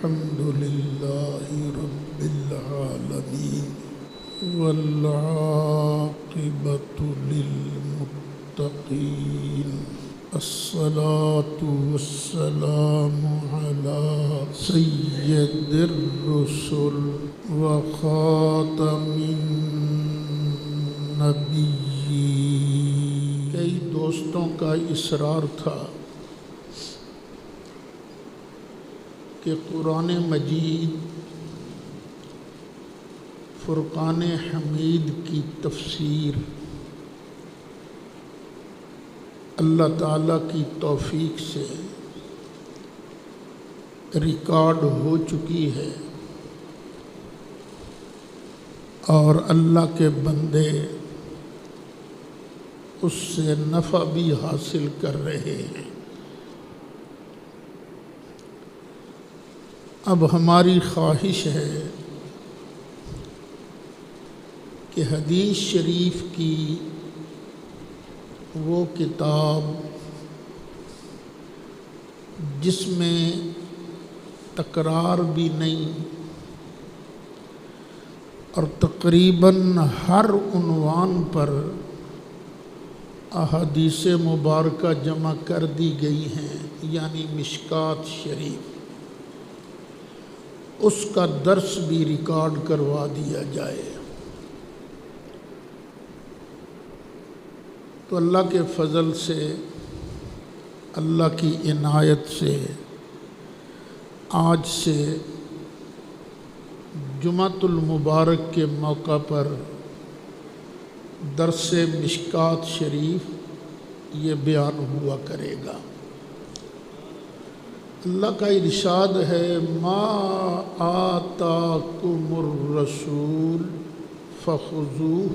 الحمد لله رب العالمين والعاقبة للمتقين الصلاة والسلام على سيد الرسل وخاتم النبيين۔ کئی دوستوں کا اصرار تھا کہ قرآن مجید فرقان حمید کی تفسیر اللہ تعالیٰ کی توفیق سے ریکارڈ ہو چکی ہے اور اللہ کے بندے اس سے نفع بھی حاصل کر رہے ہیں۔ اب ہماری خواہش ہے کہ حدیث شریف کی وہ کتاب جس میں تکرار بھی نہیں اور تقریباً ہر عنوان پر احادیث مبارکہ جمع کر دی گئی ہیں، یعنی مشکات شریف، اس کا درس بھی ریکارڈ کروا دیا جائے۔ تو اللہ کے فضل سے، اللہ کی عنایت سے آج سے جمعۃ المبارک کے موقع پر درس مشکات شریف یہ بیان ہوا کرے گا۔ اللہ کا ارشاد ہے ما آتاکم الرسول فخذوہ،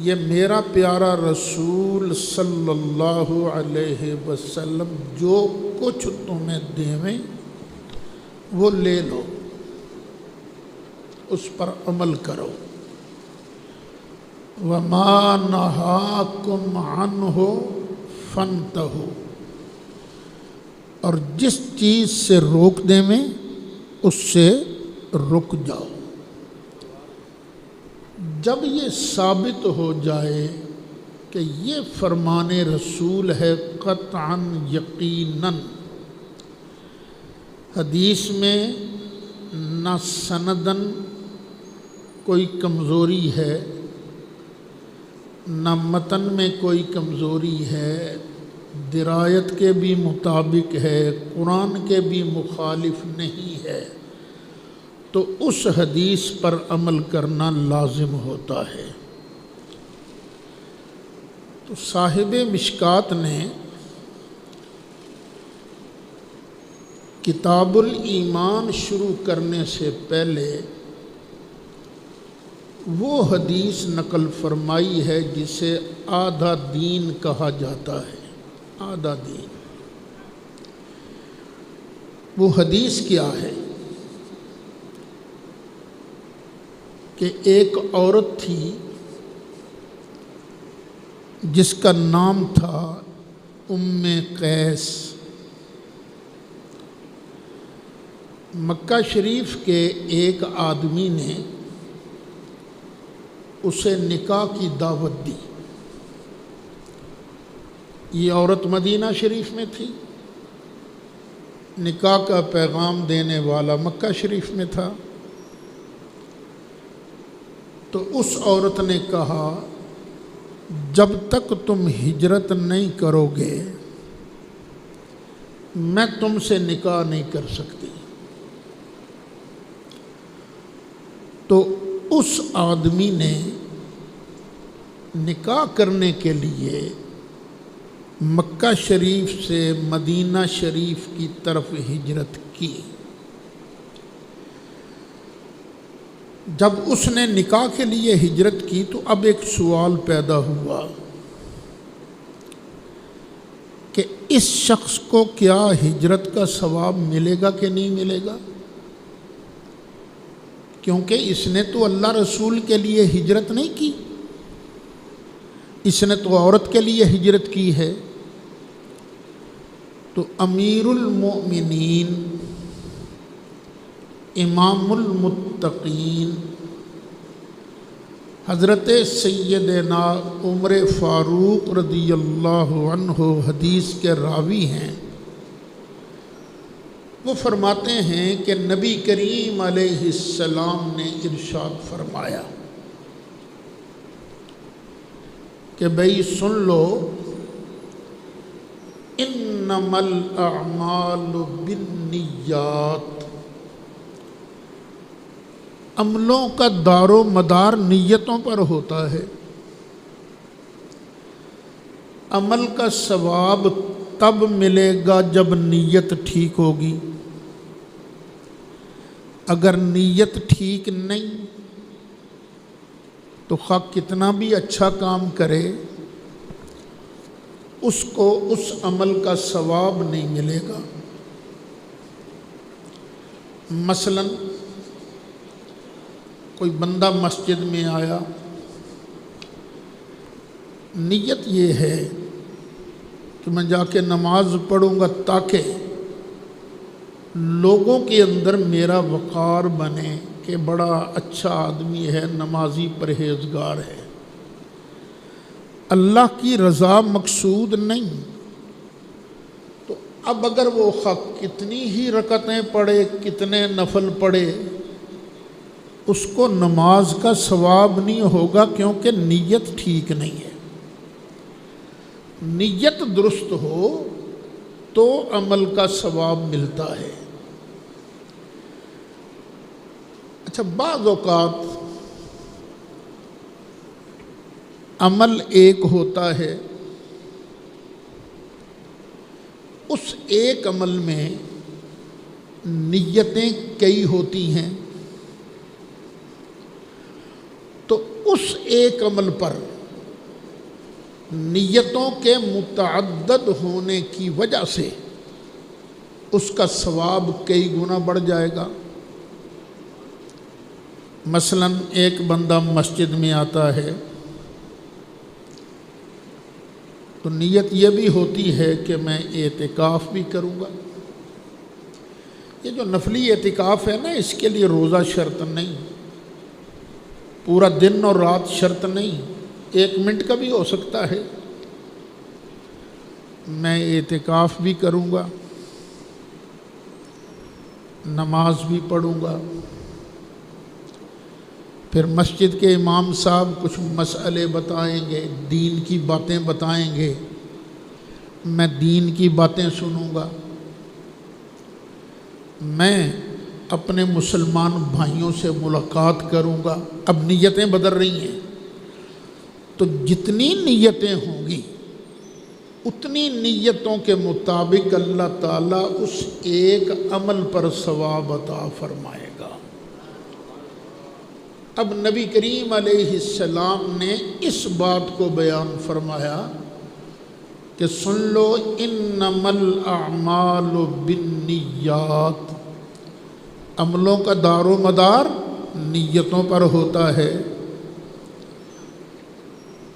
یہ میرا پیارا رسول صلی اللہ علیہ وسلم جو کچھ تمہیں دیویں وہ لے لو، اس پر عمل کرو۔ وما نہاکم عنہ فانتہوا، اور جس چیز سے روک دیں میں اس سے رک جاؤ۔ جب یہ ثابت ہو جائے کہ یہ فرمان رسول ہے قطعاً یقیناً، حدیث میں نہ سنداً کوئی کمزوری ہے، نہ متن میں کوئی کمزوری ہے، درایت کے بھی مطابق ہے، قرآن کے بھی مخالف نہیں ہے، تو اس حدیث پر عمل کرنا لازم ہوتا ہے۔ تو صاحب مشکات نے کتاب الایمان شروع کرنے سے پہلے وہ حدیث نقل فرمائی ہے جسے آدھا دین کہا جاتا ہے۔ آدھا دین، وہ حدیث کیا ہے کہ ایک عورت تھی جس کا نام تھا ام قیس۔ مکہ شریف کے ایک آدمی نے اسے نکاح کی دعوت دی۔ یہ عورت مدینہ شریف میں تھی، نکاح کا پیغام دینے والا مکہ شریف میں تھا۔ تو اس عورت نے کہا جب تک تم ہجرت نہیں کرو گے میں تم سے نکاح نہیں کر سکتی۔ تو اس آدمی نے نکاح کرنے کے لیے مکہ شریف سے مدینہ شریف کی طرف ہجرت کی۔ جب اس نے نکاح کے لیے ہجرت کی تو اب ایک سوال پیدا ہوا کہ اس شخص کو کیا ہجرت کا ثواب ملے گا کہ نہیں ملے گا، کیونکہ اس نے تو اللہ رسول کے لیے ہجرت نہیں کی، اس نے تو عورت کے لیے ہجرت کی ہے۔ تو امیر المؤمنین امام المتقین حضرت سیدنا عمر فاروق رضی اللہ عنہ حدیث کے راوی ہیں۔ وہ فرماتے ہیں کہ نبی کریم علیہ السلام نے ارشاد فرمایا کہ بھئی سن لو، انما الاعمال بالنیات، عملوں کا دار و مدار نیتوں پر ہوتا ہے۔ عمل کا ثواب تب ملے گا جب نیت ٹھیک ہوگی، اگر نیت ٹھیک نہیں تو خواہ کتنا بھی اچھا کام کرے اس کو اس عمل کا ثواب نہیں ملے گا۔ مثلاً کوئی بندہ مسجد میں آیا، نیت یہ ہے کہ میں جا کے نماز پڑھوں گا تاکہ لوگوں کے اندر میرا وقار بنے کہ بڑا اچھا آدمی ہے، نمازی پرہیزگار ہے۔ اللہ کی رضا مقصود نہیں، تو اب اگر وہ کتنی ہی رکعتیں پڑھے، کتنے نفل پڑھے، اس کو نماز کا ثواب نہیں ہوگا، کیونکہ نیت ٹھیک نہیں ہے۔ نیت درست ہو تو عمل کا ثواب ملتا ہے۔ اچھا، بعض اوقات عمل ایک ہوتا ہے، اس ایک عمل میں نیتیں کئی ہوتی ہیں، تو اس ایک عمل پر نیتوں کے متعدد ہونے کی وجہ سے اس کا ثواب کئی گنا بڑھ جائے گا۔ مثلاً ایک بندہ مسجد میں آتا ہے تو نیت یہ بھی ہوتی ہے کہ میں اعتکاف بھی کروں گا۔ یہ جو نفلی اعتکاف ہے نا، اس کے لیے روزہ شرط نہیں، پورا دن اور رات شرط نہیں، 1 منٹ کا بھی ہو سکتا ہے۔ میں اعتکاف بھی کروں گا، نماز بھی پڑھوں گا، پھر مسجد کے امام صاحب کچھ مسئلے بتائیں گے، دین کی باتیں بتائیں گے، میں دین کی باتیں سنوں گا، میں اپنے مسلمان بھائیوں سے ملاقات کروں گا۔ اب نیتیں بدل رہی ہیں، تو جتنی نیتیں ہوں گی اتنی نیتوں کے مطابق اللہ تعالیٰ اس ایک عمل پر ثواب عطا فرمائے گا۔ اب نبی کریم علیہ السلام نے اس بات کو بیان فرمایا کہ سن لو، انما الاعمال بالنیات، عملوں کا دار و مدار نیتوں پر ہوتا ہے۔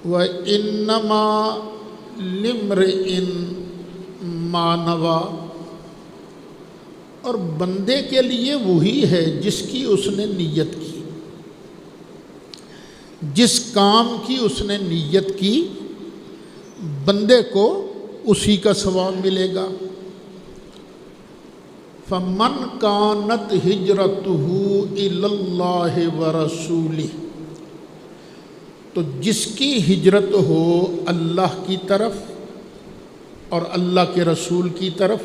وَإِنَّمَا لِامْرِئٍ مَّا نَوَىٰ، اور بندے کے لیے وہی ہے جس کی اس نے نیت کی، جس کام کی اس نے نیت کی بندے کو اسی کا ثواب ملے گا۔ فَمَنْ كَانَتْ هِجْرَتُهُ إِلَى اللَّهِ وَرَسُولِهِ، تو جس کی ہجرت ہو اللہ کی طرف اور اللہ کے رسول کی طرف،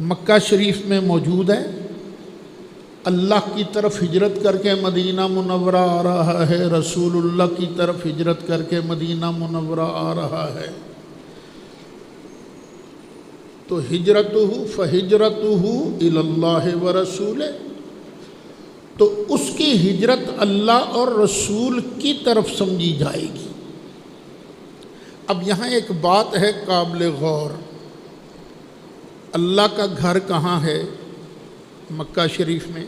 مکہ شریف میں موجود ہے، اللہ کی طرف ہجرت کر کے مدینہ منورہ آ رہا ہے، رسول اللہ کی طرف ہجرت کر کے مدینہ منورہ آ رہا ہے، تو ہجرتہ فہجرتہ الی اللہ ورسولہ، تو اس کی ہجرت اللہ اور رسول کی طرف سمجھی جائے گی۔ اب یہاں ایک بات ہے قابل غور، اللہ کا گھر کہاں ہے؟ مکہ شریف میں،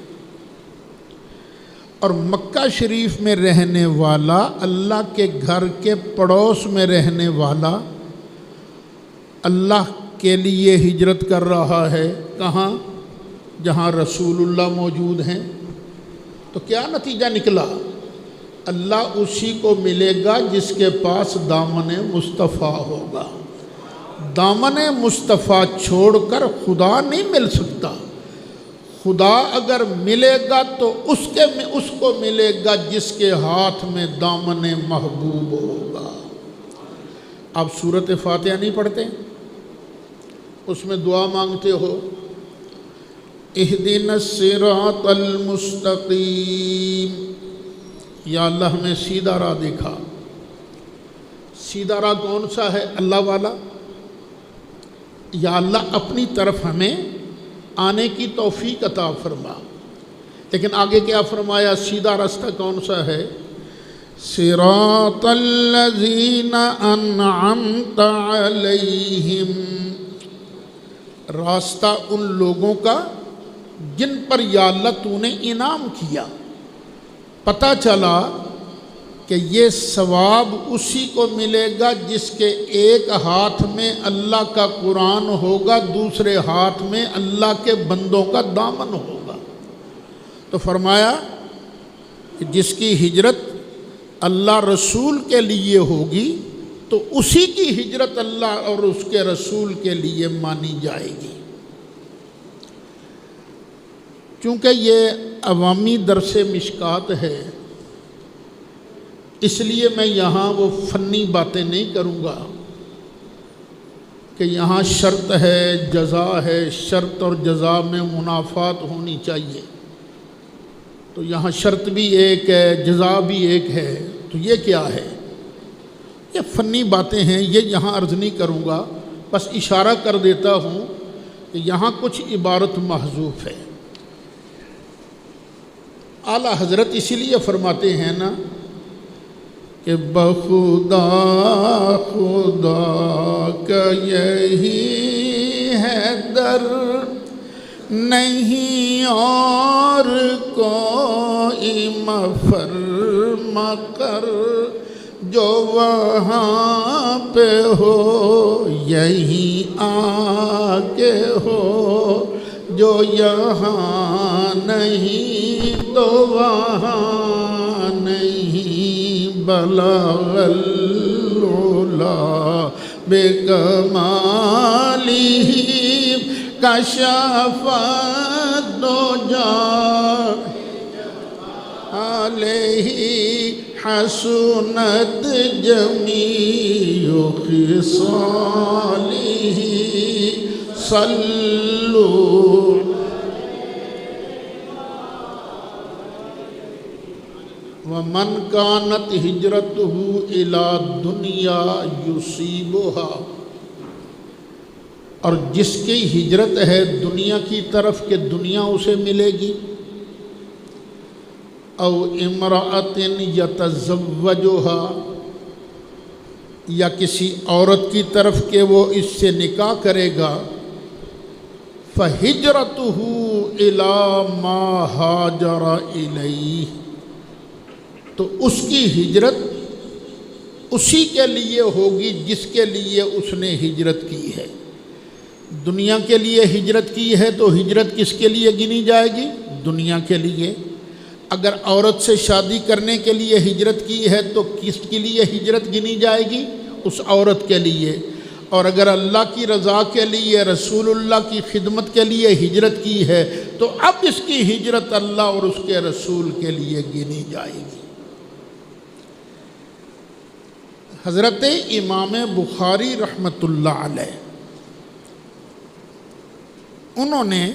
اور مکہ شریف میں رہنے والا اللہ کے گھر کے پڑوس میں رہنے والا اللہ کے لیے ہجرت کر رہا ہے، کہاں؟ جہاں رسول اللہ موجود ہیں، تو کیا نتیجہ نکلا؟ اللہ اسی کو ملے گا جس کے پاس دامن مصطفیٰ ہوگا۔ دامن مصطفیٰ چھوڑ کر خدا نہیں مل سکتا۔ خدا اگر ملے گا تو اس کو ملے گا جس کے ہاتھ میں دامن محبوب ہوگا۔ آپ سورۃ فاتحہ نہیں پڑھتے؟ اس میں دعا مانگتے ہو، اہدنا الصراط المستقیم، یا اللہ ہمیں سیدھا راہ دکھا۔ سیدھا راہ کون سا ہے؟ اللہ والا۔ یا اللہ اپنی طرف ہمیں آنے کی توفیق عطا فرما۔ لیکن آگے کیا فرمایا؟ سیدھا راستہ کون سا ہے؟ صراط الذین انعمت علیہم، راستہ ان لوگوں کا جن پر یا اللہ تو نے انعام کیا۔ پتہ چلا کہ یہ ثواب اسی کو ملے گا جس کے ایک ہاتھ میں اللہ کا قرآن ہوگا، دوسرے ہاتھ میں اللہ کے بندوں کا دامن ہوگا۔ تو فرمایا کہ جس کی ہجرت اللہ رسول کے لیے ہوگی تو اسی کی ہجرت اللہ اور اس کے رسول کے لیے مانی جائے گی۔ چونکہ یہ عوامی درس مشکات ہے، اس لیے میں یہاں وہ فنی باتیں نہیں کروں گا کہ یہاں شرط ہے، جزا ہے، شرط اور جزا میں منافات ہونی چاہیے۔ تو یہاں شرط بھی ایک ہے، جزا بھی ایک ہے، تو یہ کیا ہے؟ یہ فنی باتیں ہیں، یہ یہاں عرض نہیں کروں گا، بس اشارہ کر دیتا ہوں کہ یہاں کچھ عبارت محذوف ہے۔ اعلیٰ حضرت اسی لیے فرماتے ہیں نا کہ بخدا خدا کا یہی ہے در، نہیں اور کوئی مفر مکر، جو وہاں پہ ہو یہی آگے ہو، جو یہاں نہیں تو وہاں نہیں، بلغ العلا بکمالہ کشف الدجی علیہ حسنت جمیع خصالہ، صلوا ومن كانت ہجرته الى دنیا یصیبها، اور جس کی ہجرت ہے دنیا کی طرف کہ دنیا اسے ملے گی، او امرأۃ یتزوجها، یا کسی عورت کی طرف کہ وہ اس سے نکاح کرے گا، فہجرتہ الی ما ہاجر الیہ، تو اس کی ہجرت اسی کے لیے ہوگی جس کے لیے اس نے ہجرت کی ہے۔ دنیا کے لیے ہجرت کی ہے تو ہجرت کس کے لیے گنی جائے گی؟ دنیا کے لیے۔ اگر عورت سے شادی کرنے کے لیے ہجرت کی ہے تو کس کے لیے ہجرت گنی جائے گی؟ اس عورت کے لیے۔ اور اگر اللہ کی رضا کے لیے، رسول اللہ کی خدمت کے لیے ہجرت کی ہے تو اب اس کی ہجرت اللہ اور اس کے رسول کے لیے گنی جائے گی۔ حضرت امام بخاری رحمۃ اللہ علیہ، انہوں نے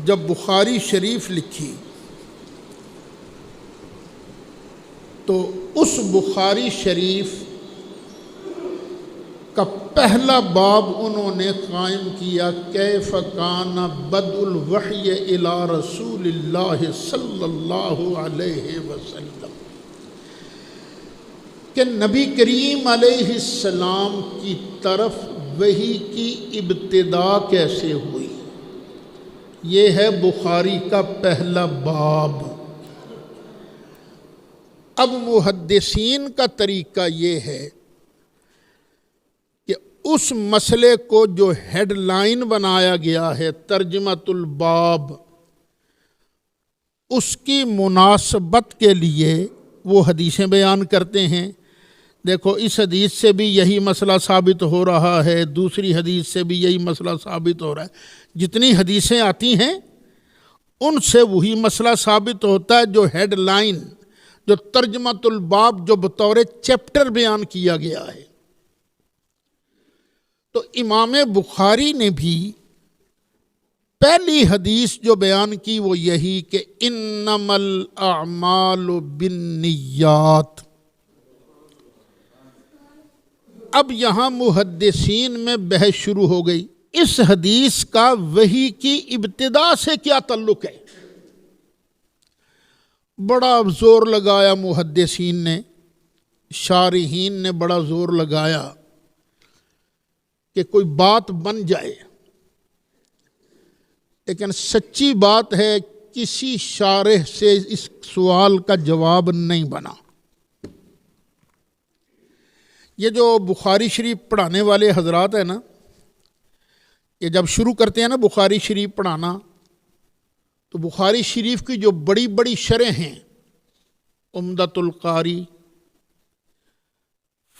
جب بخاری شریف لکھی تو اس بخاری شریف کا پہلا باب انہوں نے قائم کیا، کیف کان بدء الوحی الی رسول اللہ صلی اللہ علیہ وسلم، کہ نبی کریم علیہ السلام کی طرف وحی کی ابتدا کیسے ہوئی۔ یہ ہے بخاری کا پہلا باب۔ اب محدثین کا طریقہ یہ ہے کہ اس مسئلے کو جو ہیڈ لائن بنایا گیا ہے ترجمۃ الباب، اس کی مناسبت کے لیے وہ حدیثیں بیان کرتے ہیں۔ دیکھو اس حدیث سے بھی یہی مسئلہ ثابت ہو رہا ہے، دوسری حدیث سے بھی یہی مسئلہ ثابت ہو رہا ہے۔ جتنی حدیثیں آتی ہیں ان سے وہی مسئلہ ثابت ہوتا ہے جو ہیڈ لائن، جو ترجمۃ الباب جو بطور چیپٹر بیان کیا گیا ہے۔ تو امام بخاری نے بھی پہلی حدیث جو بیان کی وہ یہی کہ انما الاعمال بالنیات۔ اب یہاں محدثین میں بحث شروع ہو گئی، اس حدیث کا وحی کی ابتدا سے کیا تعلق ہے؟ بڑا زور لگایا محدثین نے، شارحین نے بڑا زور لگایا کہ کوئی بات بن جائے، لیکن سچی بات ہے کسی شارح سے اس سوال کا جواب نہیں بنا۔ یہ جو بخاری شریف پڑھانے والے حضرات ہیں نا، یہ جب شروع کرتے ہیں نا بخاری شریف پڑھانا، تو بخاری شریف کی جو بڑی بڑی شرح ہیں، عمدۃ القاری،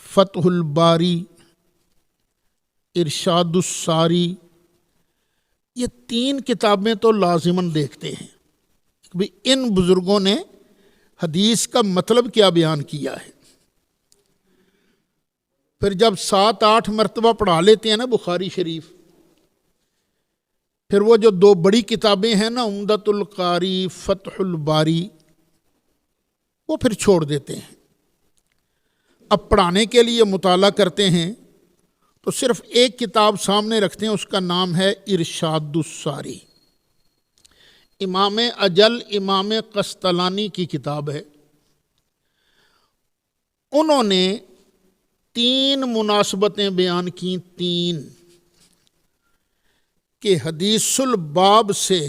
فتح الباری، ارشاد الساری، یہ 3 کتابیں تو لازماً دیکھتے ہیں کہ ان بزرگوں نے حدیث کا مطلب کیا بیان کیا ہے۔ پھر جب 7-8 مرتبہ پڑھا لیتے ہیں نا بخاری شریف، پھر وہ جو 2 بڑی کتابیں ہیں نا عمدۃ القاری، فتح الباری، وہ پھر چھوڑ دیتے ہیں۔ اب پڑھانے کے لیے مطالعہ کرتے ہیں تو صرف ایک کتاب سامنے رکھتے ہیں، اس کا نام ہے ارشاد الساری، امام اجل امام قسطلانی کی کتاب ہے۔ انہوں نے 3 مناسبتیں بیان کی، 3 کہ حدیث الباب سے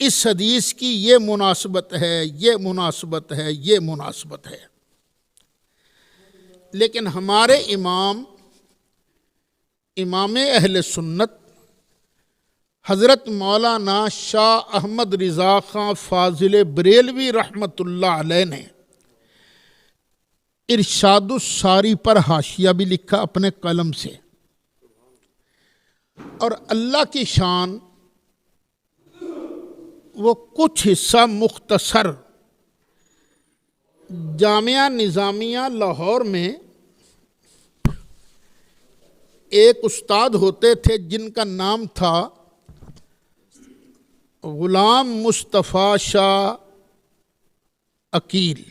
اس حدیث کی یہ مناسبت ہے، یہ مناسبت ہے، یہ مناسبت ہے۔ لیکن ہمارے امام اہل سنت حضرت مولانا شاہ احمد رضا خان فاضل بریلوی رحمۃ اللہ علیہ نے ارشاد الساری پر حاشیہ بھی لکھا اپنے قلم سے، اور اللہ کی شان وہ کچھ حصہ مختصر جامعہ نظامیہ لاہور میں ایک استاد ہوتے تھے جن کا نام تھا غلام مصطفیٰ شاہ عقیل،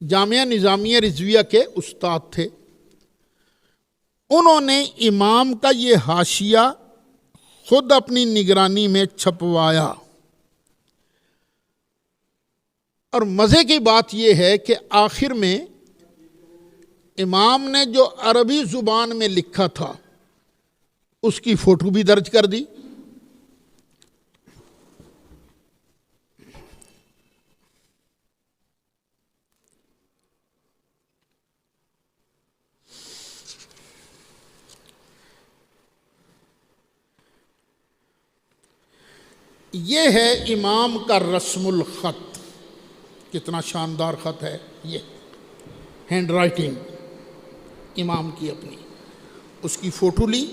جامعہ نظامیہ رضویہ کے استاد تھے۔ انہوں نے امام کا یہ حاشیہ خود اپنی نگرانی میں چھپوایا، اور مزے کی بات یہ ہے کہ آخر میں امام نے جو عربی زبان میں لکھا تھا اس کی فوٹو بھی درج کر دی۔ یہ ہے امام کا رسم الخط، کتنا شاندار خط ہے، یہ ہینڈ رائٹنگ امام کی اپنی، اس کی فوٹو لی،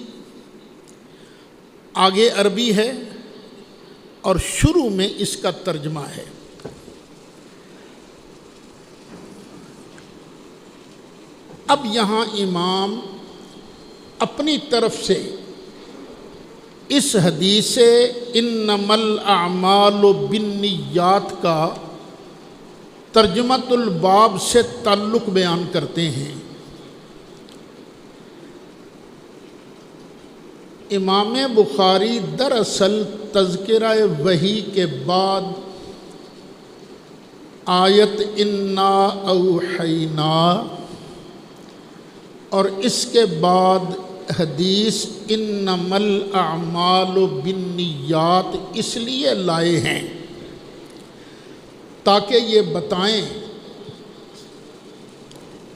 آگے عربی ہے اور شروع میں اس کا ترجمہ ہے۔ اب یہاں امام اپنی طرف سے اس حدیث انما الاعمال بالنیات کا ترجمۃ الباب سے تعلق بیان کرتے ہیں۔ امام بخاری دراصل تذکرہ وحی کے بعد آیت انا اوحینا اور اس کے بعد حدیث انما الاعمال بالنیات اس لیے لائے ہیں تاکہ یہ بتائیں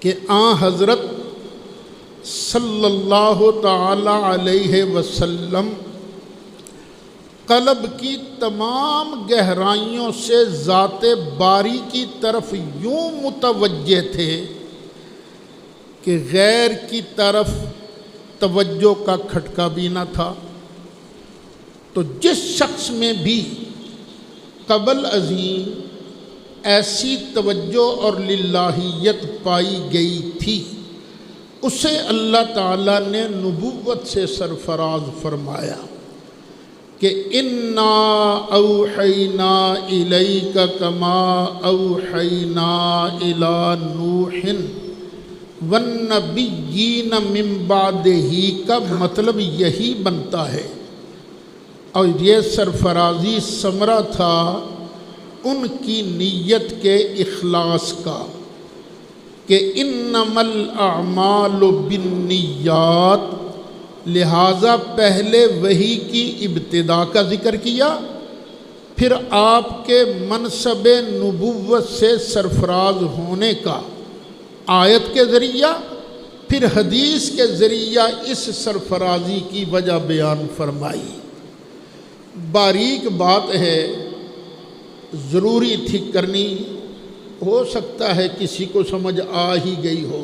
کہ حضرت صلی اللہ تعالی علیہ وسلم قلب کی تمام گہرائیوں سے ذات باری کی طرف یوں متوجہ تھے کہ غیر کی طرف توجہ کا کھٹکا بھی نہ تھا۔ تو جس شخص میں بھی قبل ازیں ایسی توجہ اور للہیت پائی گئی تھی، اسے اللہ تعالیٰ نے نبوت سے سرفراز فرمایا کہ انا اوحینا الیک کما اوحینا الی نوح والنبیین من بعدہ کا مطلب یہی بنتا ہے، اور یہ سرفرازی ثمرہ تھا ان کی نیت کے اخلاص کا کہ انما الاعمال بالنیات، لہٰذا پہلے وحی کی ابتدا کا ذکر کیا، پھر آپ کے منصب نبوت سے سرفراز ہونے کا آیت کے ذریعہ، پھر حدیث کے ذریعہ اس سرفرازی کی وجہ بیان فرمائی۔ باریک بات ہے، ضروری تھی کرنی، ہو سکتا ہے کسی کو سمجھ آ ہی گئی ہو،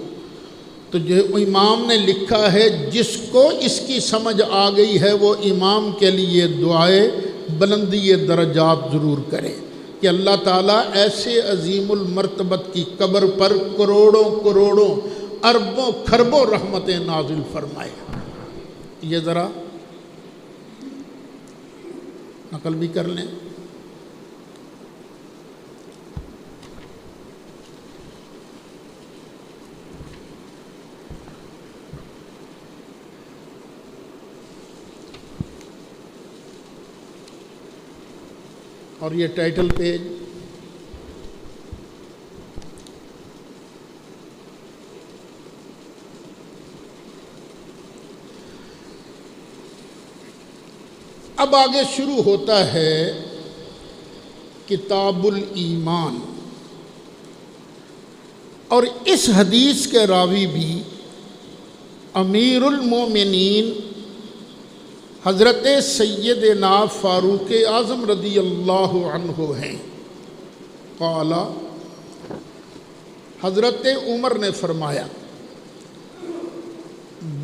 تو جو امام نے لکھا ہے جس کو اس کی سمجھ آ گئی ہے وہ امام کے لیے دعائے بلندی درجات ضرور کرے کہ اللہ تعالیٰ ایسے عظیم المرتبت کی قبر پر کروڑوں کروڑوں اربوں کھربوں رحمتیں نازل فرمائے۔ یہ ذرا نقل بھی کر لیں۔ اور یہ ٹائٹل پیج اب آگے شروع ہوتا ہے کتاب الایمان، اور اس حدیث کے راوی بھی امیر المومنین حضرت سیدنا فاروق اعظم رضی اللہ عنہ ہیں۔ قال، حضرت عمر نے فرمایا،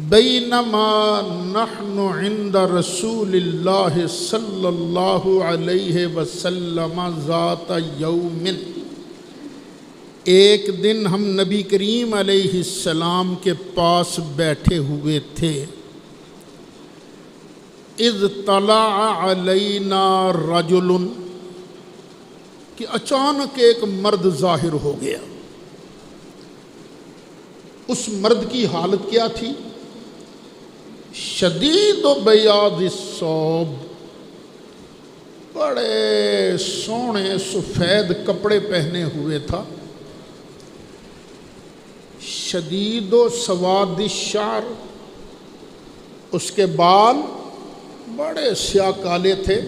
بینما نحن عند رسول اللہ صلی اللہ علیہ وسلم ذات یوم، ایک دن ہم نبی کریم علیہ السلام کے پاس بیٹھے ہوئے تھے، اذ طلع علینا رجل، کہ اچانک ایک مرد ظاہر ہو گیا۔ اس مرد کی حالت کیا تھی؟ شدید و بیاض الثوب، بڑے سونے سفید کپڑے پہنے ہوئے تھا۔ شدید و سواد الشعر، اس کے بال بڑے سیاہ کالے تھے۔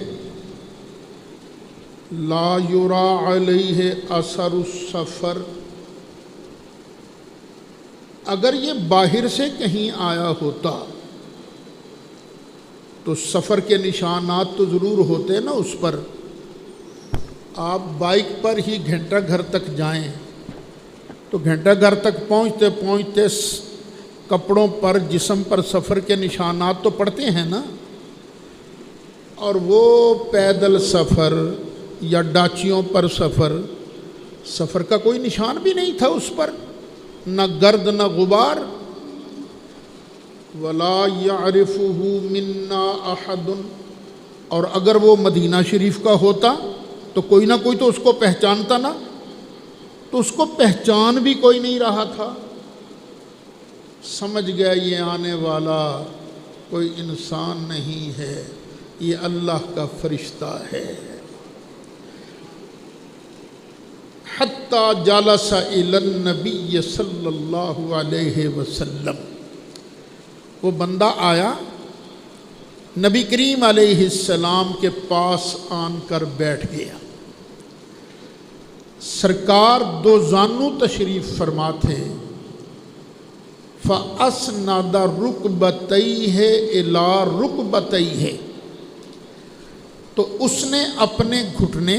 لا یرا علیہ اثر السفر، اگر یہ باہر سے کہیں آیا ہوتا تو سفر کے نشانات تو ضرور ہوتے نا اس پر۔ آپ بائک پر ہی گھنٹہ گھر تک جائیں تو گھنٹہ گھر تک پہنچتے پہنچتے کپڑوں پر جسم پر سفر کے نشانات تو پڑتے ہیں نا، اور وہ پیدل سفر یا ڈاچیوں پر سفر کا کوئی نشان بھی نہیں تھا اس پر، نہ گرد نہ غبار۔ ولا يعرفه منا احد، اور اگر وہ مدینہ شریف کا ہوتا تو کوئی نہ کوئی تو اس کو پہچانتا نا، تو اس کو پہچان بھی کوئی نہیں رہا تھا۔ سمجھ گیا یہ آنے والا کوئی انسان نہیں ہے، یہ اللہ کا فرشتہ ہے۔ حتی جلس الی النبی صلی اللہ علیہ وسلم، وہ بندہ آیا نبی کریم علیہ السلام کے پاس آن کر بیٹھ گیا۔ سرکار دو زانو تشریف فرما تھے، فَأَسْنَدَ رُكْبَتَيْهِ إِلَىٰ رُكْبَتَيْهِ، تو اس نے اپنے گھٹنے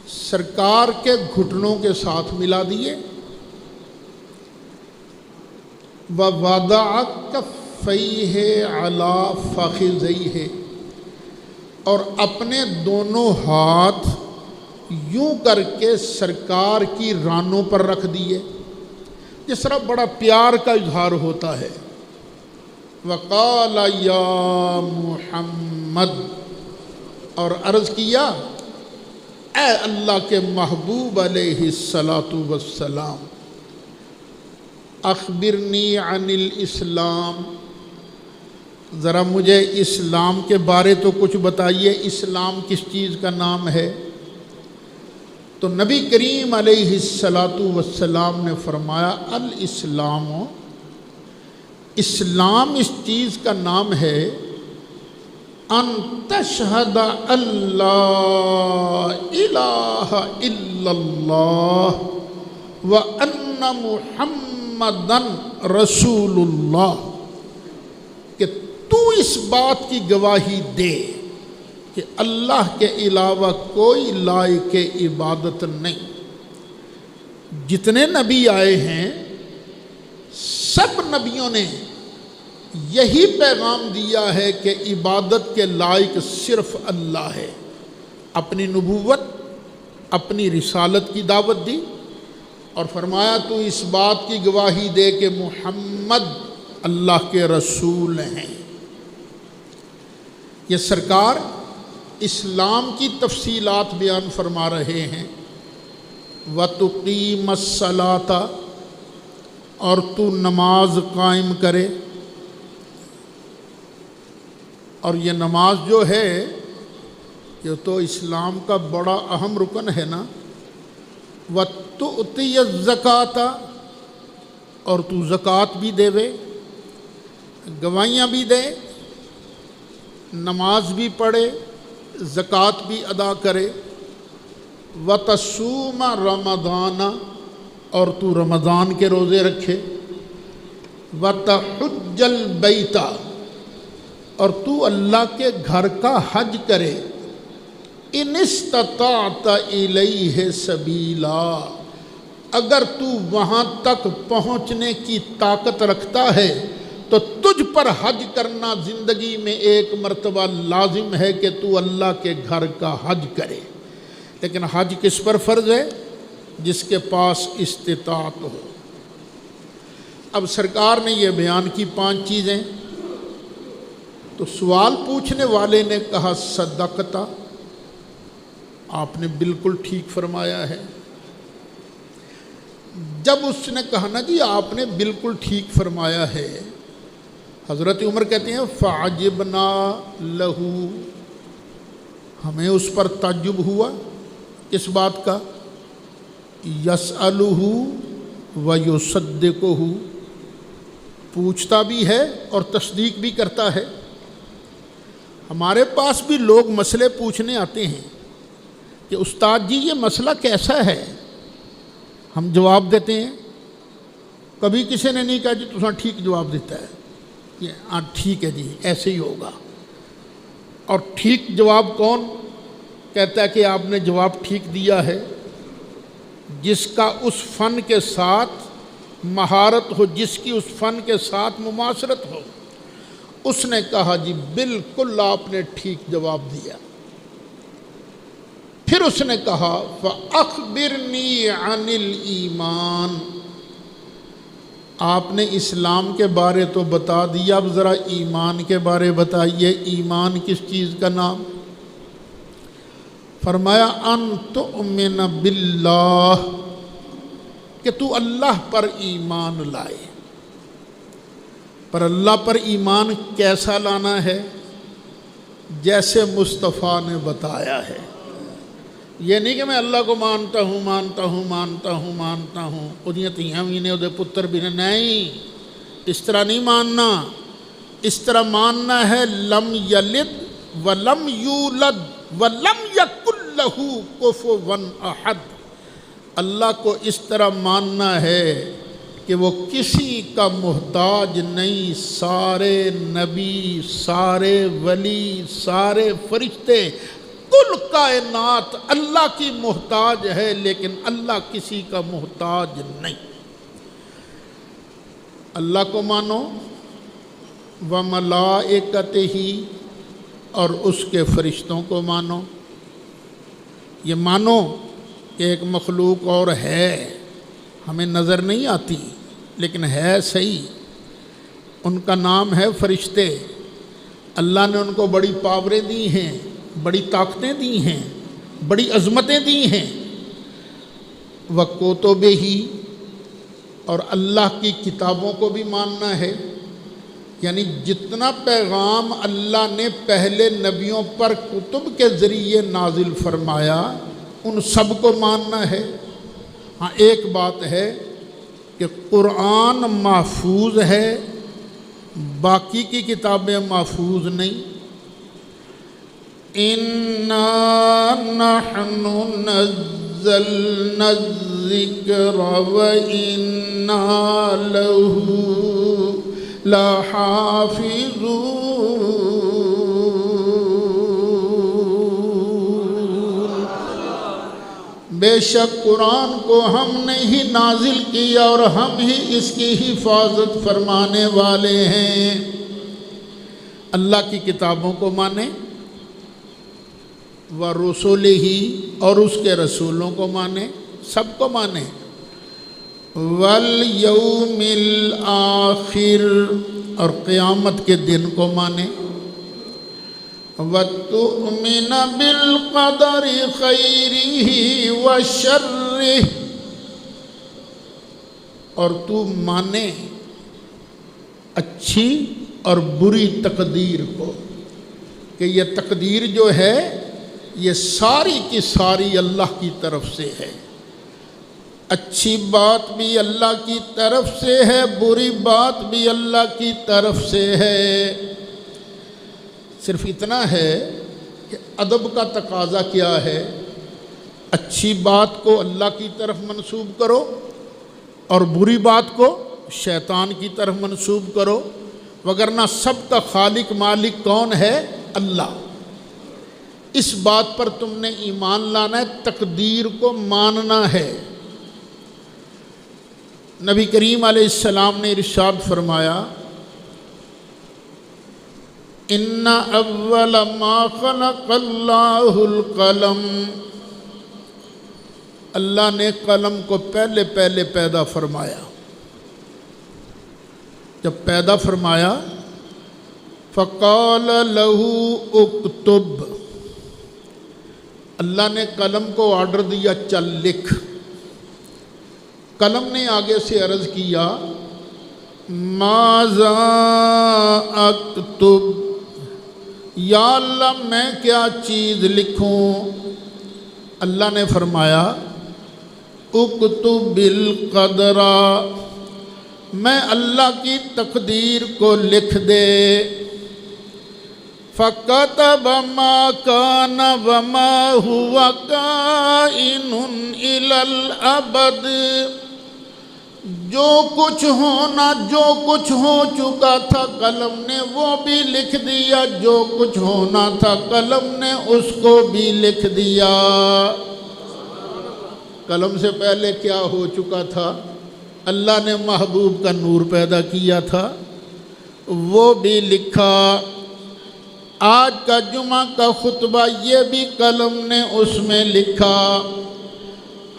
سرکار کے گھٹنوں کے ساتھ ملا دیے، وَوَضَعَ كَفَّيْهِ عَلَىٰ فَخِذَيْهِ، اور اپنے دونوں ہاتھ یوں کر کے سرکار کی رانوں پر رکھ دیے، جس طرح بڑا پیار کا اظہار ہوتا ہے۔ وَقَالَ يَا مُحَمَّد، اور عرض کیا اے اللہ کے محبوب علیہ السلام، اخبرنی عن الاسلام، ذرا مجھے اسلام کے بارے تو کچھ بتائیے، اسلام کس چیز کا نام ہے؟ تو نبی کریم علیہ السلام نے فرمایا الاسلام، اسلام اس چیز کا نام ہے ان تشہد ان لا الہ الا اللہ وان محمدن رسول اللہ، کہ تو اس بات کی گواہی دے کہ اللہ کے علاوہ کوئی لائق عبادت نہیں۔ جتنے نبی آئے ہیں سب نبیوں نے یہی پیغام دیا ہے کہ عبادت کے لائق صرف اللہ ہے۔ اپنی نبوت، اپنی رسالت کی دعوت دی اور فرمایا تو اس بات کی گواہی دے کہ محمد اللہ کے رسول ہیں۔ یہ سرکار اسلام کی تفصیلات بیان فرما رہے ہیں۔ وَتُقِيمَ الصَّلَاةَ، اور تو نماز قائم کرے، اور یہ نماز جو ہے یہ تو اسلام کا بڑا اہم رکن ہے نا۔ وَتُؤْتِيَ الزَّكَاةَ، اور تو زکوٰۃ بھی دے، گواہیاں بھی دے، نماز بھی پڑھے، زکوٰۃ بھی ادا کرے۔ وَتَصُومَ رَمَضَانَ، اور تو رمضان کے روزے رکھے۔ وَتَحُجَّ الْبَيْتَ، اور تو اللہ کے گھر کا حج کرے۔ اِنِ اسْتَطَعْتَ إِلَيْهِ سَبِيلًا، اگر تو وہاں تک پہنچنے کی طاقت رکھتا ہے تو تجھ پر حج کرنا زندگی میں ایک مرتبہ لازم ہے کہ تو اللہ کے گھر کا حج کرے۔ لیکن حج کس پر فرض ہے؟ جس کے پاس استطاعت ہو۔ اب سرکار نے یہ بیان کی 5 چیزیں، تو سوال پوچھنے والے نے کہا صدقتا، آپ نے بالکل ٹھیک فرمایا ہے۔ جب اس نے کہا نا جی آپ نے بالکل ٹھیک فرمایا ہے، حضرت عمر کہتے ہیں فعجبنا لہو، ہمیں اس پر تعجب ہوا۔ کس بات کا؟ یسألہ ویصدقہ، پوچھتا بھی ہے اور تصدیق بھی کرتا ہے۔ ہمارے پاس بھی لوگ مسئلے پوچھنے آتے ہیں کہ استاد جی یہ مسئلہ کیسا ہے، ہم جواب دیتے ہیں۔ کبھی کسی نے نہیں کہا جی تساں ٹھیک جواب دیتا ہے، یہ ہاں ٹھیک ہے جی ایسے ہی ہوگا۔ اور ٹھیک جواب کون کہتا ہے کہ آپ نے جواب ٹھیک دیا ہے؟ جس کا اس فن کے ساتھ مہارت ہو، جس کی اس فن کے ساتھ مماثلت ہو۔ اس نے کہا جی بالکل آپ نے ٹھیک جواب دیا۔ پھر اس نے کہا فَأَخْبِرْنِي عَنِ الْإِيمَانِ، آپ نے اسلام کے بارے تو بتا دیا، اب ذرا ایمان کے بارے بتائیے، ایمان کس چیز کا نام؟ فرمایا ان تؤمن باللہ، کہ تو اللہ پر ایمان لائے۔ پر اللہ پر ایمان کیسا لانا ہے؟ جیسے مصطفیٰ نے بتایا ہے۔ یہ نہیں کہ میں اللہ کو مانتا ہوں مانتا ہوں مانتا ہوں مانتا ہوں، اُدیاں تیاں بھی نے، اُدے پتر بھی نے، نہیں، اس طرح نہیں ماننا۔ اس طرح ماننا ہے لم یلد ولم یولد ولم یکن لہ کفوا احد، اللہ کو اس طرح ماننا ہے کہ کہ وہ کسی کا محتاج نہیں، سارے نبی، سارے ولی، سارے فرشتے، کل کائنات اللہ کی محتاج ہے، لیکن اللہ کسی کا محتاج نہیں۔ اللہ کو مانو، وملائکتہ، اور اس کے فرشتوں کو مانو۔ یہ مانو کہ ایک مخلوق اور ہے، ہمیں نظر نہیں آتی لیکن ہے صحیح، ان کا نام ہے فرشتے۔ اللہ نے ان کو بڑی پاوریں دی ہیں، بڑی طاقتیں دی ہیں، بڑی عظمتیں دی ہیں۔ وَکُتُبِہ، اور اللہ کی کتابوں کو بھی ماننا ہے، یعنی جتنا پیغام اللہ نے پہلے نبیوں پر کتب کے ذریعے نازل فرمایا ان سب کو ماننا ہے۔ ہاں ایک بات ہے کہ قرآن محفوظ ہے، باقی کی کتابیں محفوظ نہیں۔ اِنَّا نَحْنُ نَزَّلْنَا الذِّكْرَ وَإِنَّا لَهُ لَحَافِظُونَ۔ بے شک قرآن کو ہم نے ہی نازل کیا اور ہم ہی اس کی حفاظت فرمانے والے ہیں۔ اللہ کی کتابوں کو مانیں، وَرُسُلِهِ، اور اس کے رسولوں کو مانیں، سب کو مانیں، وَالْيَوْمِ الْآخِرِ، اور قیامت کے دن کو مانیں، وَتُؤْمِنَ بِالْقَدَرِ خَيْرِهِ وَشَرِّهِ، اور تو مانے اچھی اور بری تقدیر کو، کہ یہ تقدیر جو ہے یہ ساری کی ساری اللہ کی طرف سے ہے۔ اچھی بات بھی اللہ کی طرف سے ہے، بری بات بھی اللہ کی طرف سے ہے۔ صرف اتنا ہے کہ ادب کا تقاضا کیا ہے، اچھی بات کو اللہ کی طرف منسوب کرو اور بری بات کو شیطان کی طرف منسوب کرو، وگرنہ سب کا خالق مالک کون ہے؟ اللہ۔ اس بات پر تم نے ایمان لانا ہے، تقدیر کو ماننا ہے۔ نبی کریم علیہ السلام نے ارشاد فرمایا، ان اول ما خلق اللہ القلم، اللہ نے قلم کو پہلے پیدا فرمایا۔ جب پیدا فرمایا، فقال له اکتب، اللہ نے قلم کو آرڈر دیا، چل لکھ۔ قلم نے آگے سے عرض کیا، ماذا اکتب، یا اللہ میں کیا چیز لکھوں؟ اللہ نے فرمایا، اکتب بالقدر، میں اللہ کی تقدیر کو لکھ دے۔ فَكَتَبَ مَا كَانَ وَمَا هُوَ كَائِنٌ إِلَى الْأَبَدِ، جو کچھ ہونا، جو کچھ ہو چکا تھا قلم نے وہ بھی لکھ دیا، جو کچھ ہونا تھا قلم نے اس کو بھی لکھ دیا۔ قلم سے پہلے کیا ہو چکا تھا؟ اللہ نے محبوب کا نور پیدا کیا تھا، وہ بھی لکھا۔ آج کا جمعہ کا خطبہ یہ بھی قلم نے اس میں لکھا۔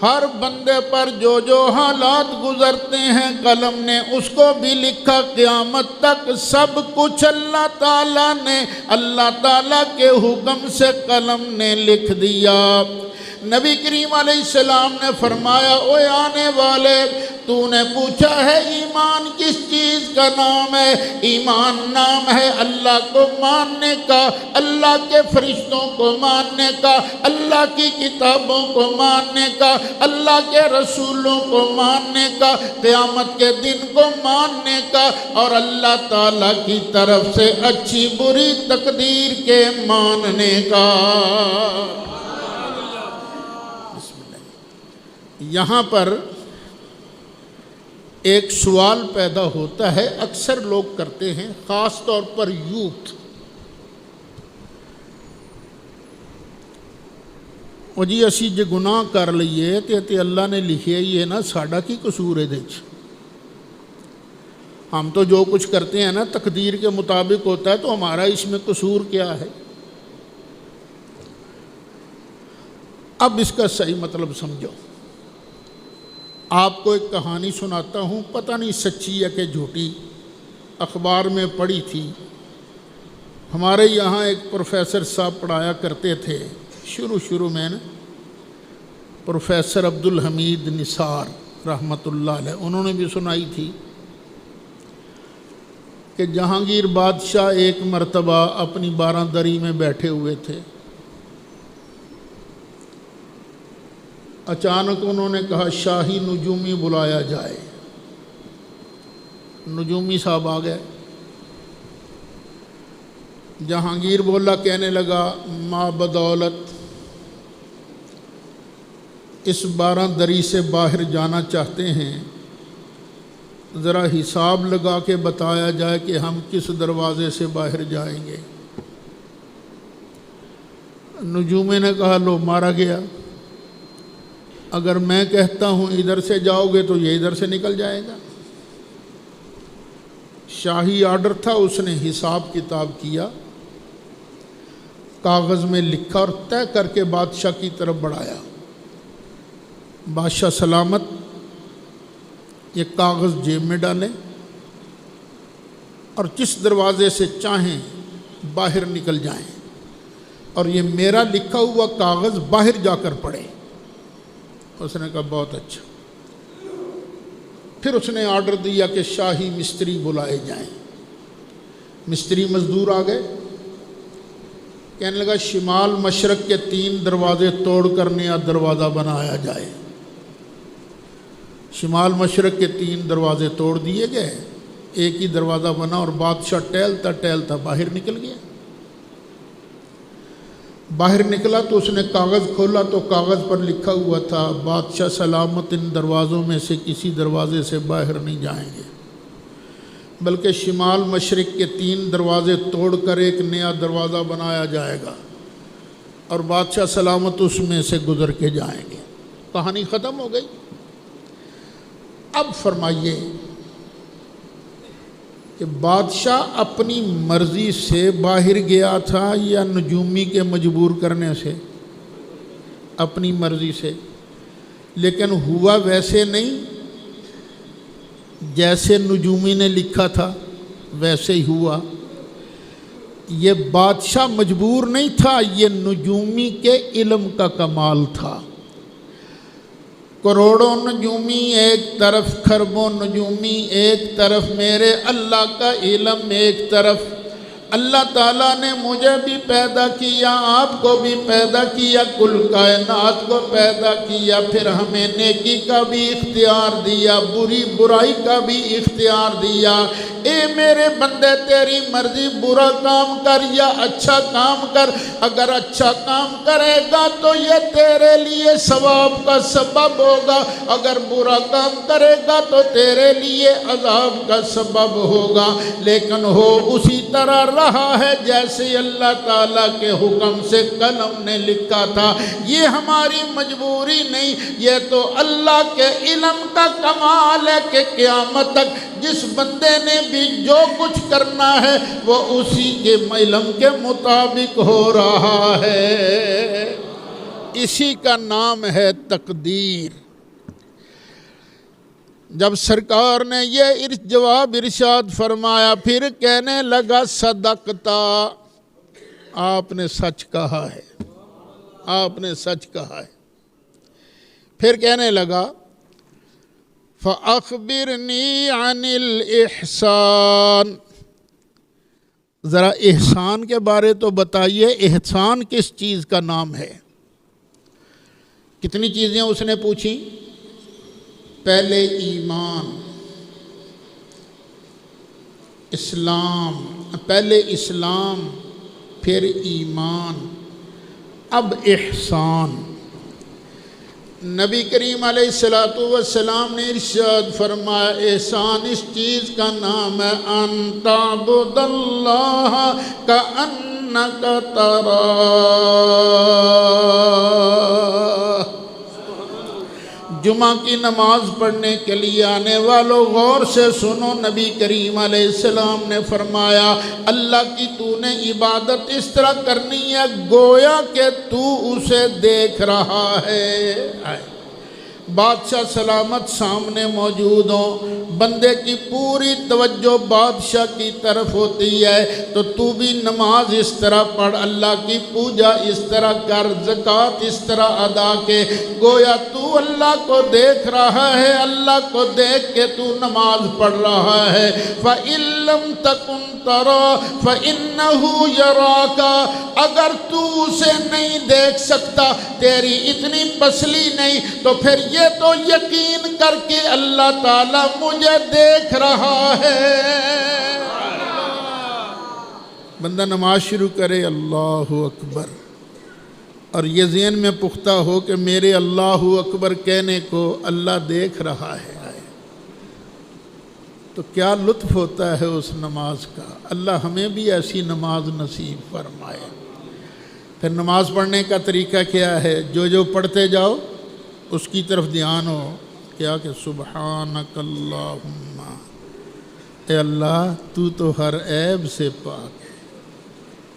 ہر بندے پر جو جو حالات گزرتے ہیں قلم نے اس کو بھی لکھا۔ قیامت تک سب کچھ اللہ تعالیٰ نے، اللہ تعالیٰ کے حکم سے قلم نے لکھ دیا۔ نبی کریم علیہ السلام نے فرمایا، اوے آنے والے، تو نے پوچھا ہے ایمان کس چیز کا نام ہے؟ ایمان نام ہے اللہ کو ماننے کا، اللہ کے فرشتوں کو ماننے کا، اللہ کی کتابوں کو ماننے کا، اللہ کے رسولوں کو ماننے کا، قیامت کے دن کو ماننے کا، اور اللہ تعالیٰ کی طرف سے اچھی بری تقدیر کے ماننے کا۔ یہاں پر ایک سوال پیدا ہوتا ہے، اکثر لوگ کرتے ہیں، خاص طور پر یوتھ، وہ جی اسی جو گناہ کر لئیے تے اللہ نے لکھے یہ نا ساڈا کی قصور ہے دیکھ، ہم تو جو کچھ کرتے ہیں نا تقدیر کے مطابق ہوتا ہے، تو ہمارا اس میں قصور کیا ہے؟ اب اس کا صحیح مطلب سمجھو۔ آپ کو ایک کہانی سناتا ہوں، پتہ نہیں سچی ہے کہ جھوٹی، اخبار میں پڑھی تھی۔ ہمارے یہاں ایک پروفیسر صاحب پڑھایا کرتے تھے شروع میں نا، پروفیسر عبدالحمید نثار رحمۃ اللہ علیہ، انہوں نے بھی سنائی تھی کہ جہانگیر بادشاہ ایک مرتبہ اپنی باراندری میں بیٹھے ہوئے تھے، اچانک انہوں نے کہا شاہی نجومی بلایا جائے۔ نجومی صاحب آ گئے، جہانگیر بولا، کہنے لگا ما بدولت اس باراندری سے باہر جانا چاہتے ہیں، ذرا حساب لگا کے بتایا جائے کہ ہم کس دروازے سے باہر جائیں گے۔ نجومی نے کہا لو مارا گیا، اگر میں کہتا ہوں ادھر سے جاؤ گے تو یہ ادھر سے نکل جائے گا۔ شاہی آرڈر تھا، اس نے حساب کتاب کیا، کاغذ میں لکھا اور طے کر کے بادشاہ کی طرف بڑھایا۔ بادشاہ سلامت، یہ کاغذ جیب میں ڈالیں اور جس دروازے سے چاہیں باہر نکل جائیں، اور یہ میرا لکھا ہوا کاغذ باہر جا کر پڑھیں۔ اس نے کہا بہت اچھا۔ پھر اس نے آرڈر دیا کہ شاہی مستری بلائے جائیں۔ مستری مزدور آ گئے، کہنے لگا شمال مشرق کے 3 دروازے توڑ کر نیا دروازہ بنایا جائے۔ شمال مشرق کے 3 دروازے توڑ دیے گئے، ایک ہی دروازہ بنا اور بادشاہ ٹہلتا باہر نکل گیا۔ باہر نکلا تو اس نے کاغذ کھولا تو کاغذ پر لکھا ہوا تھا بادشاہ سلامت ان دروازوں میں سے کسی دروازے سے باہر نہیں جائیں گے، بلکہ شمال مشرق کے 3 دروازے توڑ کر ایک نیا دروازہ بنایا جائے گا اور بادشاہ سلامت اس میں سے گزر کے جائیں گے۔ کہانی ختم ہو گئی۔ اب فرمائیے کہ بادشاہ اپنی مرضی سے باہر گیا تھا یا نجومی کے مجبور کرنے سے؟ اپنی مرضی سے، لیکن ہوا ویسے نہیں جیسے نجومی نے لکھا تھا، ویسے ہی ہوا۔ یہ بادشاہ مجبور نہیں تھا، یہ نجومی کے علم کا کمال تھا۔ کروڑوں نجومی ایک طرف، خربوں نجومی ایک طرف، میرے اللہ کا علم ایک طرف۔ اللہ تعالیٰ نے مجھے بھی پیدا کیا، آپ کو بھی پیدا کیا، کل کائنات کو پیدا کیا، پھر ہمیں نیکی کا بھی اختیار دیا، برائی کا بھی اختیار دیا۔ اے میرے بندے تیری مرضی، برا کام کر یا اچھا کام کر، اگر اچھا کام کرے گا تو یہ تیرے لیے ثواب کا سبب ہوگا، اگر برا کام کرے گا تو تیرے لیے عذاب کا سبب ہوگا۔ لیکن ہو اسی طرح رہا ہے جیسے اللہ تعالیٰ کے حکم سے قلم نے لکھا تھا۔ یہ ہماری مجبوری نہیں، یہ تو اللہ کے علم کا کمال ہے کہ قیامت تک جس بندے نے بھی جو کچھ کرنا ہے وہ اسی کے علم کے مطابق ہو رہا ہے۔ اسی کا نام ہے تقدیر۔ جب سرکار نے یہ جواب ارشاد فرمایا، پھر کہنے لگا صدقتا، آپ نے سچ کہا ہے، آپ نے سچ کہا ہے۔ پھر کہنے لگا فَأَخْبِرْنِي عَنِ الْإِحْسَانِ، ذرا احسان کے بارے تو بتائیے، احسان کس چیز کا نام ہے؟ کتنی چیزیں اس نے پوچھی؟ پہلے ایمان، اسلام، پہلے اسلام پھر ایمان، اب احسان۔ نبی کریم علیہ السلام نے ارشاد فرمایا احسان اس چیز کا نام ہے ان تعبد اللہ کأنک تراہ۔ جمعہ کی نماز پڑھنے کے لیے آنے والوں غور سے سنو، نبی کریم علیہ السلام نے فرمایا اللہ کی تو نے عبادت اس طرح کرنی ہے گویا کہ تو اسے دیکھ رہا ہے۔ بادشاہ سلامت سامنے موجود ہوں، بندے کی پوری توجہ بادشاہ کی طرف ہوتی ہے تو تو بھی نماز اس طرح پڑھ، اللہ کی پوجا اس طرح کر، زکوٰۃ اس طرح ادا کے گویا تو اللہ کو دیکھ رہا ہے، اللہ کو دیکھ کے تو نماز پڑھ رہا ہے۔ فَإِن لَّمْ تَكُن تَرَاهُ فَإِنَّهُ يَرَاكَ، اگر تو اسے نہیں دیکھ سکتا، تیری اتنی پسلی نہیں، تو پھر یہ تو یقین کر کے اللہ تعالیٰ مجھے دیکھ رہا ہے۔ بندہ نماز شروع کرے اللہ اکبر اور یہ ذہن میں پختہ ہو کہ میرے اللہ اکبر کہنے کو اللہ دیکھ رہا ہے، تو کیا لطف ہوتا ہے اس نماز کا۔ اللہ ہمیں بھی ایسی نماز نصیب فرمائے۔ پھر نماز پڑھنے کا طریقہ کیا ہے؟ جو پڑھتے جاؤ اس کی طرف دھیان ہو، کیا کہ سبحانک اللہم، اے اللہ تو تو ہر عیب سے پاک ہے،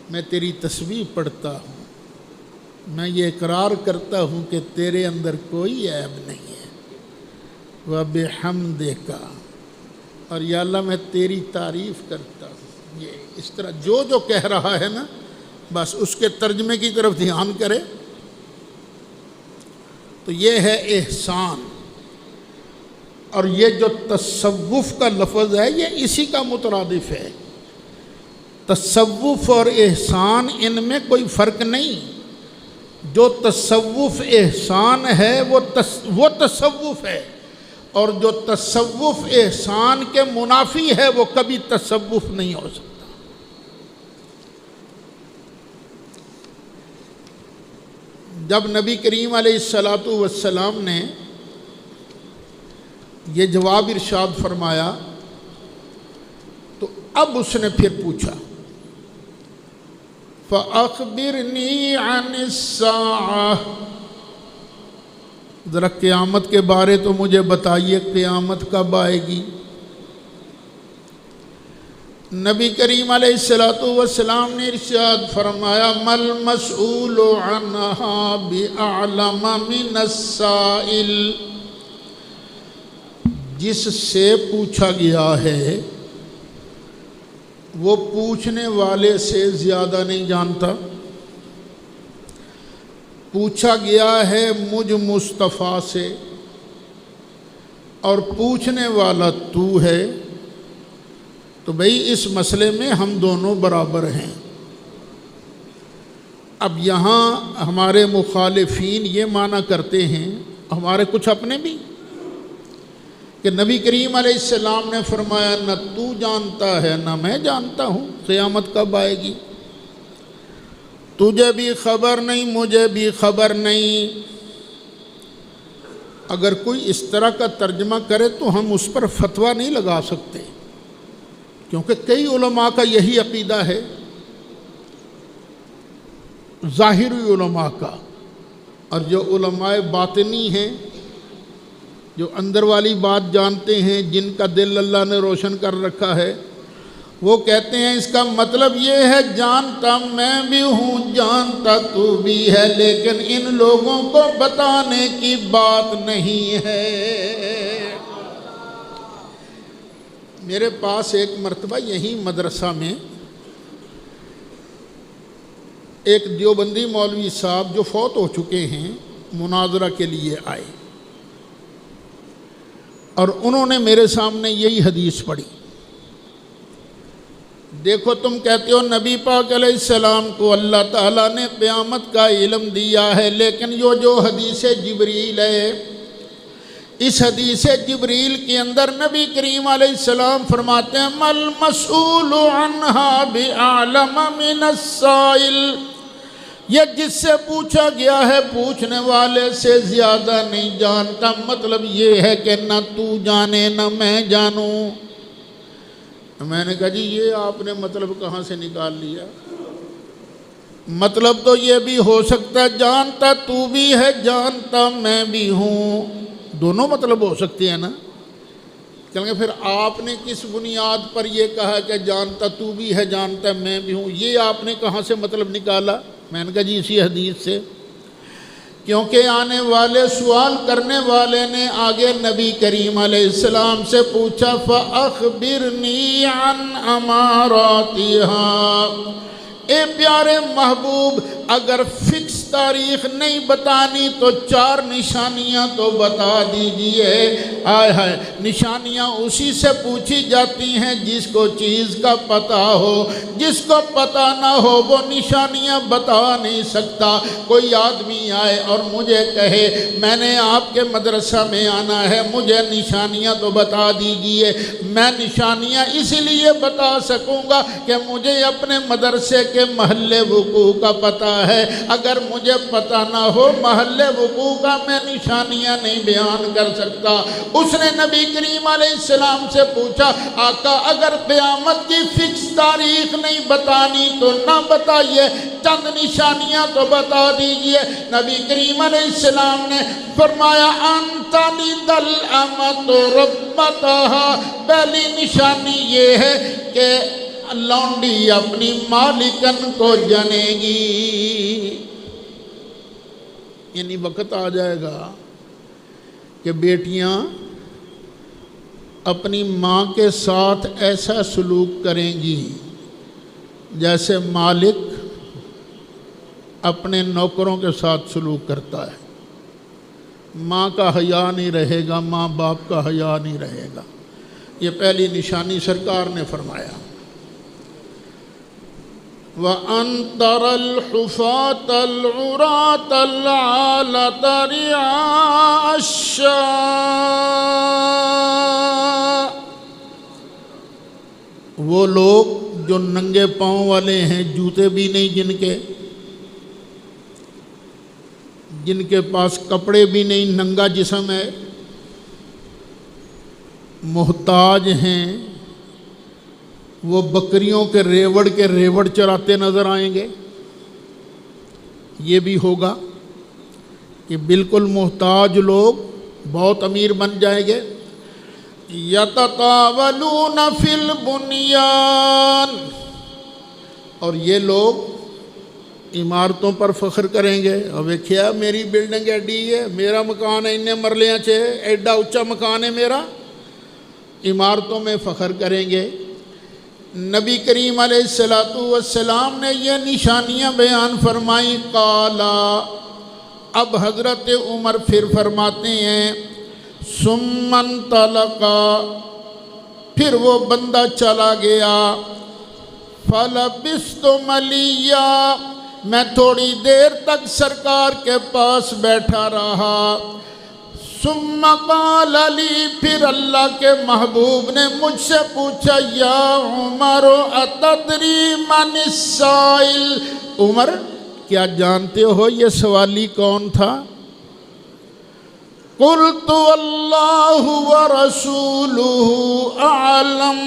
میں تیری تسبیح پڑھتا ہوں، میں یہ اقرار کرتا ہوں کہ تیرے اندر کوئی عیب نہیں ہے، وَبِحَمْدِکَ، اور یا اللہ میں تیری تعریف کرتا ہوں۔ یہ اس طرح جو کہہ رہا ہے نا، بس اس کے ترجمے کی طرف دھیان کرے تو یہ ہے احسان۔ اور یہ جو تصوف کا لفظ ہے یہ اسی کا مترادف ہے۔ تصوف اور احسان ان میں کوئی فرق نہیں۔ جو تصوف احسان ہے وہ تصوف ہے، اور جو تصوف احسان کے منافی ہے وہ کبھی تصوف نہیں ہو سکتا۔ جب نبی کریم علیہ السلام نے یہ جواب ارشاد فرمایا تو اب اس نے پھر پوچھا فَأَخْبِرْنِي عَنِ السَّاعَةِ، ذرا قیامت کے بارے تو مجھے بتائیے، قیامت کب آئے گی؟ نبی کریم علیہ السلام نے ارشاد فرمایا مَل مَسْئُولُ عَنْهَا بِأَعْلَمَ مِنَ السَّائِلِ، جس سے پوچھا گیا ہے وہ پوچھنے والے سے زیادہ نہیں جانتا۔ پوچھا گیا ہے مجھ مصطفیٰ سے، اور پوچھنے والا تو ہے، تو بھئی اس مسئلے میں ہم دونوں برابر ہیں۔ اب یہاں ہمارے مخالفین یہ معنی کرتے ہیں، ہمارے کچھ اپنے بھی، کہ نبی کریم علیہ السلام نے فرمایا نہ تو جانتا ہے نہ میں جانتا ہوں قیامت کب آئے گی، تجھے بھی خبر نہیں مجھے بھی خبر نہیں۔ اگر کوئی اس طرح کا ترجمہ کرے تو ہم اس پر فتویٰ نہیں لگا سکتے، کیونکہ کئی علماء کا یہی عقیدہ ہے، ظاہری علماء کا، اور جو علماء باطنی ہیں، جو اندر والی بات جانتے ہیں، جن کا دل اللہ نے روشن کر رکھا ہے، وہ کہتے ہیں اس کا مطلب یہ ہے جانتا میں بھی ہوں جانتا تو بھی ہے، لیکن ان لوگوں کو بتانے کی بات نہیں ہے۔ میرے پاس ایک مرتبہ یہی مدرسہ میں ایک دیوبندی مولوی صاحب جو فوت ہو چکے ہیں مناظرہ کے لیے آئے، اور انہوں نے میرے سامنے یہی حدیث پڑھی، دیکھو تم کہتے ہو نبی پاک علیہ السلام کو اللہ تعالیٰ نے قیامت کا علم دیا ہے، لیکن یہ جو حدیث جبریل ہے، اس حدیث جبریل کے اندر نبی کریم علیہ السلام فرماتے ہیں مَل مَسْئُولُ عَنْهَا بِأَعْلَمَ مِنَ السَّائِلِ، یہ جس سے پوچھا گیا ہے پوچھنے والے سے زیادہ نہیں جانتا، مطلب یہ ہے کہ نہ تو جانے نہ میں جانوں۔ میں نے کہا جی یہ آپ نے مطلب کہاں سے نکال لیا؟ مطلب تو یہ بھی ہو سکتا ہے جانتا تو بھی ہے جانتا میں بھی ہوں، دونوں مطلب ہو سکتے ہیں نا۔ کہ پھر آپ نے کس بنیاد پر یہ کہا کہ جانتا تو بھی ہے جانتا میں بھی ہوں، یہ آپ نے کہاں سے مطلب نکالا؟ میں نے کہا جی اسی حدیث سے، کیونکہ آنے والے سوال کرنے والے نے آگے نبی کریم علیہ السلام سے پوچھا فَأَخْبِرْنِي عَنْ أَمَارَاتِهَا، اے پیارے محبوب اگر فکس تاریخ نہیں بتانی تو 4 نشانیاں تو بتا دیجئے۔ آئے ہائے، نشانیاں اسی سے پوچھی جاتی ہیں جس کو چیز کا پتہ ہو، جس کو پتہ نہ ہو وہ نشانیاں بتا نہیں سکتا۔ کوئی آدمی آئے اور مجھے کہے میں نے آپ کے مدرسہ میں آنا ہے، مجھے نشانیاں تو بتا دیجئے، میں نشانیاں اس لیے بتا سکوں گا کہ مجھے اپنے مدرسے کے محل وقوع کا پتہ ہے، اگر مجھے پتہ نہ ہو محل وقوع کا میں نشانیاں نہیں بیان کر سکتا۔ اس نے نبی کریم علیہ السلام سے پوچھا آقا اگر قیامت کی فکس تاریخ نہیں بتانی تو نہ بتائیے، چند نشانیاں تو بتا دیجئے۔ نبی کریم علیہ السلام نے فرمایا انت لدل امت ربتها، پہلی نشانی یہ ہے کہ لونڈی اپنی مالکن کو جنے گی، یعنی وقت آ جائے گا کہ بیٹیاں اپنی ماں کے ساتھ ایسا سلوک کریں گی جیسے مالک اپنے نوکروں کے ساتھ سلوک کرتا ہے۔ ماں کا حیا نہیں رہے گا، ماں باپ کا حیا نہیں رہے گا، یہ پہلی نشانی سرکار نے فرمایا۔ وَأَن تَرَى الْحُفَاةَ الْعُرَاةَ الْعَالَةَ رِعَاءَ الشَّاءِ، وہ لوگ جو ننگے پاؤں والے ہیں، جوتے بھی نہیں جن کے پاس کپڑے بھی نہیں، ننگا جسم ہے، محتاج ہیں، وہ بکریوں کے ریوڑ چراتے نظر آئیں گے۔ یہ بھی ہوگا کہ بالکل محتاج لوگ بہت امیر بن جائیں گے۔ یتطاولون فی البنیان، اور یہ لوگ عمارتوں پر فخر کریں گے، اور دیکھیا میری بلڈنگ ایڈی ہے، میرا مکان ہے انہیں مرلیاں چھے، ایڈا اچھا مکان ہے میرا، عمارتوں میں فخر کریں گے۔ نبی کریم علیہ السلام نے یہ نشانیاں بیان فرمائی۔ قالا، اب حضرت عمر پھر فرماتے ہیں ثم انطلقا، پھر وہ بندہ چلا گیا۔ فلبثت ملیا، میں تھوڑی دیر تک سرکار کے پاس بیٹھا رہا۔ ثم قال لی، پھر اللہ کے محبوب نے مجھ سے پوچھا یا عمر اتدری من السائل، عمر کیا جانتے ہو یہ سوالی کون تھا؟ قلت اللہ ورسولہ اعلم،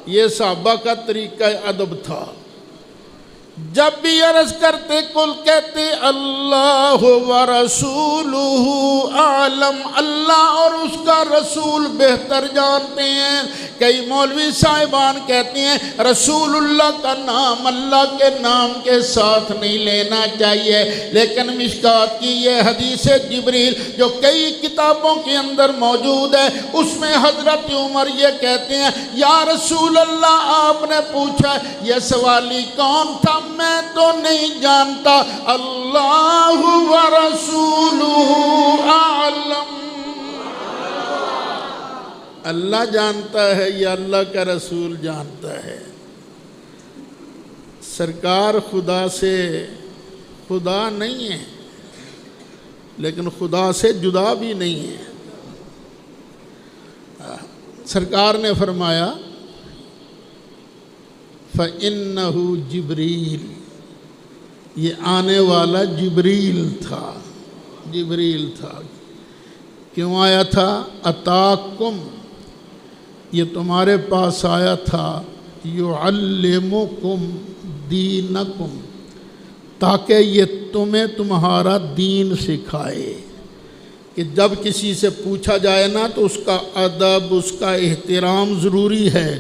یہ صحابہ کا طریقہ ادب تھا، جب بھی عرض کرتے کل کہتے اللہ ورسولہ اعلم، اللہ اور اس کا رسول بہتر جانتے ہیں۔ کئی مولوی صاحبان کہتے ہیں رسول اللہ کا نام اللہ کے نام کے ساتھ نہیں لینا چاہیے، لیکن مشکات کی یہ حدیث جبریل جو کئی کتابوں کے اندر موجود ہے، اس میں حضرت عمر یہ کہتے ہیں یا رسول اللہ آپ نے پوچھا یہ سوالی کون تھا؟ میں تو نہیں جانتا، اللہ ورسولہ اعلم، اللہ جانتا ہے یا اللہ کا رسول جانتا ہے۔ سرکار خدا سے خدا نہیں ہے، لیکن خدا سے جدا بھی نہیں ہے۔ سرکار نے فرمایا فَإِنَّهُ جبریل، یہ آنے والا جبریل تھا، جبریل تھا۔ کیوں آیا تھا؟ اتاکم، یہ تمہارے پاس آیا تھا، یعلمکم دینکم، تاکہ یہ تمہیں تمہارا دین سکھائے، کہ جب کسی سے پوچھا جائے نا تو اس کا ادب، اس کا احترام ضروری ہے،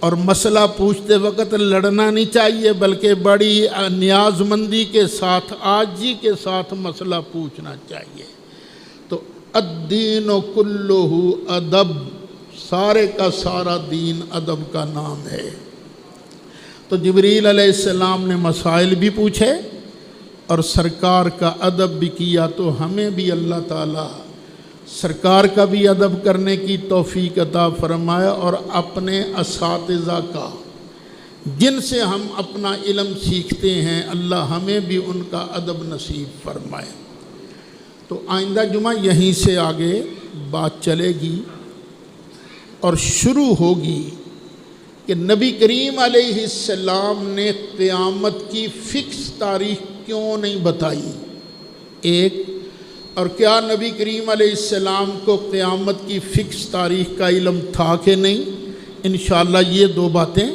اور مسئلہ پوچھتے وقت لڑنا نہیں چاہیے، بلکہ بڑی نیاز مندی کے ساتھ، عاجزی کے ساتھ مسئلہ پوچھنا چاہیے۔ تو الدین کلہ ادب، سارے کا سارا دین ادب کا نام ہے۔ تو جبریل علیہ السلام نے مسائل بھی پوچھے اور سرکار کا ادب بھی کیا، تو ہمیں بھی اللہ تعالیٰ سرکار کا بھی ادب کرنے کی توفیق عطا فرمائے، اور اپنے اساتذہ کا، جن سے ہم اپنا علم سیکھتے ہیں، اللہ ہمیں بھی ان کا ادب نصیب فرمائے۔ تو آئندہ جمعہ یہیں سے آگے بات چلے گی اور شروع ہوگی کہ نبی کریم علیہ السلام نے قیامت کی فکس تاریخ کیوں نہیں بتائی، ایک، اور کیا نبی کریم علیہ السلام کو قیامت کی فکس تاریخ کا علم تھا کہ نہیں۔ انشاءاللہ یہ دو باتیں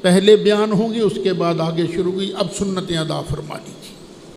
پہلے بیان ہوں گی، اس کے بعد آگے شروع ہوگی۔ اب سنتیں ادا فرما لیجیے۔